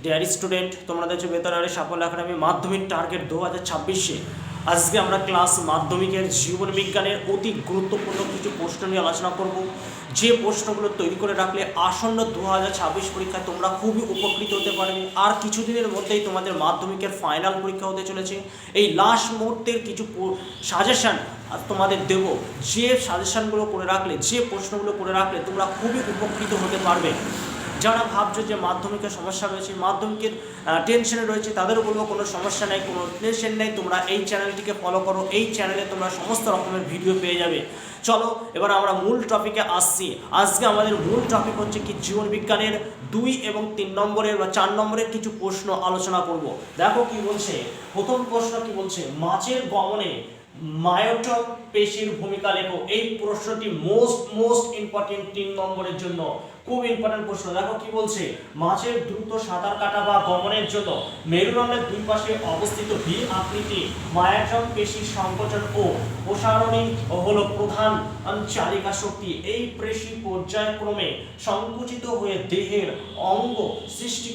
Dear student, তোমাদের হচ্ছে বেতনারে সাফল্য একাডেমি মাধ্যমিক টার্গেট 2026-এ আজকে আমরা ক্লাস মাধ্যমিকের জীবন বিজ্ঞানের অতি গুরুত্বপূর্ণ কিছু প্রশ্ন নিয়ে আলোচনা করব। যে প্রশ্নগুলো তৈরি করে রাখলে আসন্ন 2026 পরীক্ষায় তোমরা খুবই উপকৃত হতে পারবে। আর কিছুদিনের মধ্যেই তোমাদের মাধ্যমিকের ফাইনাল পরীক্ষা হতে চলেছে। এই লাস্ট মুহূর্তের কিছু সাজেশান তোমাদের দেব, যে সাজেশানগুলো করে রাখলে, যে প্রশ্নগুলো করে রাখলে তোমরা খুবই উপকৃত হতে পারবে। যারা ভাবছো যে মাধ্যমিকের সমস্যা রয়েছে, মাধ্যমিকের টেনশনে রয়েছে, তাদেরও বলবো কোনো সমস্যা নেই, কোনো টেনশন নেই। তোমরা এই চ্যানেলটিকে ফলো করো, এই চ্যানেলে তোমরা সমস্ত রকমের ভিডিও পেয়ে যাবে। চলো এবার আমরা মূল টপিকে আসছি। আজকে আমাদের মূল টপিক হচ্ছে কি, জীবন বিজ্ঞানের 2 এবং 3 নম্বরের বা 4 নম্বরের কিছু প্রশ্ন আলোচনা করব। দেখো কি বলছে, প্রথম প্রশ্ন কি বলছে, মাছের গমনে মায়োটম পেশির ভূমিকা লেখো। এই প্রশ্নটি মোস্ট ইম্পর্টেন্ট 3 নম্বরের জন্য, খুব ইম্পর্টেন্ট প্রশ্ন। দেখো কি বলছে, মাছের দ্রুত সাঁতার কাটা বা গমনের জন্য মেরুদণ্ডের দুই পাশে অবস্থিত ভি আকৃতি মায়োটম পেশির সংকোচন ও প্রসারণই হলো প্রধান চালিকা শক্তি। এই পেশি পর্যায়ক্রমে সংকুচিত হয়ে দেহের অঙ্গ সৃষ্টি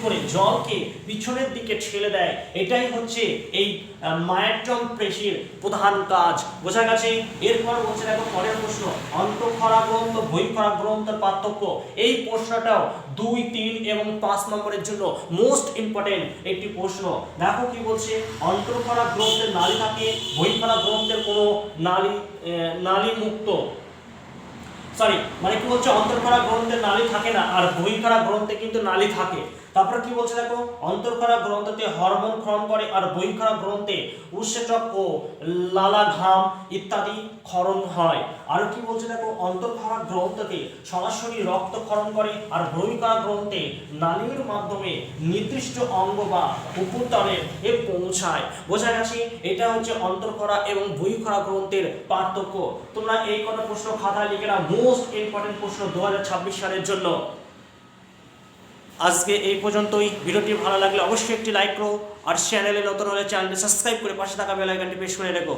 করে জলকে পিছনের দিকে ঠেলে দেয়। এটাই হচ্ছে এই মায়োটম পেশির প্রধান কাজ। বোঝা গেছে? এরপর বলছে, দেখো পরের প্রশ্ন, অন্তঃক্ষরা গ্রন্থ বহিঃক্ষরা গ্রন্থের পার্থক্য। এই প্রশ্নটাও 2, 3 এবং 5 নম্বরের জন্য মোস্ট ইম্পর্টেন্ট একটি প্রশ্ন। দেখো কি বলছে, অন্তঃক্ষরা গ্রন্থের নালী থাকে, বহিঃক্ষরা গ্রন্থের কোনো নালী মুক্ত, মানে কি বলছে, অন্তঃক্ষরা গ্রন্থে নালী থাকে না, আর বহিঃক্ষরা গ্রন্থে কিন্তু নালী থাকে। তারপর কি বলছে, দেখো অন্তঃক্ষরা গ্রন্থতে হরমোন ক্ষরণ করে, আর বহিঃক্ষরা গ্রন্থে উৎসেচক ও লালা ঘাম ইত্যাদি ক্ষরণ হয়। আর কি বলছে, দেখো অন্তঃক্ষরা গ্রন্থতে সরাসরি রক্ত ক্ষরণ করে, আর বহিঃক্ষরা গ্রন্থে নালীর মাধ্যমে নির্দিষ্ট অঙ্গ বা উপতলে পৌঁছায়। বোঝা গেছে? এটা হচ্ছে অন্তঃক্ষরা এবং বহিঃক্ষরা গ্রন্থের পার্থক্য। তোমরা এই কটা প্রশ্ন খাতায় লিখে নাও, মোস্ট ইম্পর্টেন্ট প্রশ্ন 2026 সালের জন্য। আজকে এই পর্যন্তই। ভিডিওটি ভালো লাগলে অবশ্যই একটি লাইক করো, আর চ্যানেলে নতুন হলে চ্যানেলটি সাবস্ক্রাইব করে পাশে থাকা বেল আইকনটি প্রেস করে রেখো।